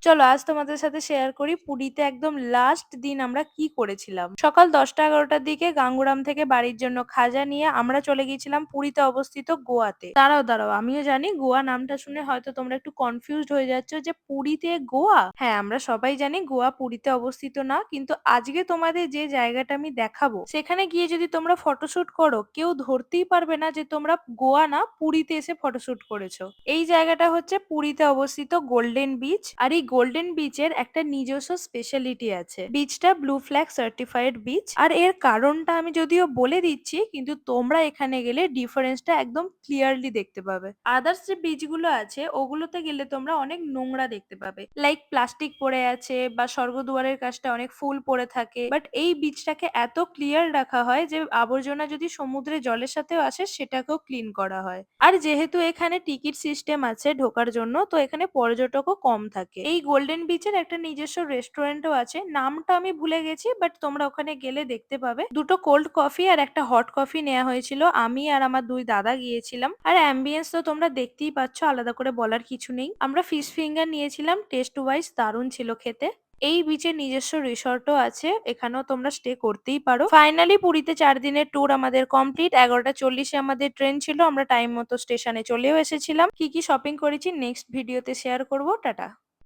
চলো আজ তোমাদের সাথে শেয়ার করি পুরীতে একদম লাস্ট দিন আমরা কি করেছিলাম। সকাল 10টা 11টার দিকে গাঙ্গুরাম থেকে বাড়ির জন্য খাজা নিয়ে আমরা চলে গিয়েছিলাম পুরীতে অবস্থিত গোয়াতে। দাঁড়াও দাঁড়াও, আমিও জানি গোয়া নামটা শুনে হয়তো তোমরা একটু কনফিউজড হয়ে যাচ্ছ যে পুরীতে গোয়া। হ্যাঁ, আমরা সবাই জানি গোয়া পুরীতে অবস্থিত না, কিন্তু আজকে তোমাদের যে জায়গাটা আমি দেখাবো সেখানে গিয়ে যদি তোমরা ফটোশুট করো কেউ ধরতেই পারবে না যে তোমরা গোয়া না পুরীতে এসে ফটোশুট করেছো। এই জায়গাটা হচ্ছে পুরীতে অবস্থিত গোল্ডেন বিচ, আর এই গোল্ডেন বিচের একটা নিজস্ব স্পেশালিটি আছে। বিচটা ব্লু ফ্ল্যাগ সার্টিফাইড বিচ, আর এর কারণটা আমি যদিও বলে দিচ্ছি কিন্তু তোমরা এখানে গেলে ডিফারেন্সটা একদম ক্লিয়ারলি দেখতে পাবে। আদার্স যে বিচ গুলো আছে ওগুলোতে গেলে তোমরা অনেক নোংরা দেখতে পাবে, লাইক প্লাস্টিক পড়ে আছে বা স্বর্গদুয়ারের কাছটা অনেক ফুল পড়ে থাকে, বাট এই বিচটাকে এত ক্লিয়ার রাখা হয় যে আবর্জনা যদি সমুদ্রে জলের সাথেও আসে সেটাকেও ক্লিন করা হয়। আর যেহেতু এখানে টিকিট সিস্টেম আছে ঢোকার জন্য, তো এখানে পর্যটকও কম থাকে। এই গোল্ডেন বিচের একটা নিজস্ব রেস্টুরেন্টও আছে, নামটা আমি ভুলে গেছি, বাট তোমরা ওখানে গেলে দেখতে পাবে। দুটো কোল্ড কফি আর একটা হট কফি নেওয়া হয়েছিল, আমি আর আমার দুই দাদা গিয়েছিলাম। আর অ্যাম্বিয়েন্স তো তোমরা দেখতেই পাচ্ছ, আলাদা করে বলার কিছু নেই। আমরা ফিশ ফিঙ্গার নিয়েছিলাম, টেস্ট ওয়াইজ দারুণ ছিল খেতে। এই বিচে নিজস্ব রিসর্টও আছে, এখানেও তোমরা স্টে করতেই পারো। ফাইনালি পুরীতে 4 দিনের ট্যুর আমাদের কমপ্লিট। 11টা 40-এ আমাদের ট্রেন ছিল, আমরা টাইম মতো স্টেশনে চলেও এসেছিলাম। কি কি শপিং করেছি নেক্সট ভিডিওতে শেয়ার করব। টাটা।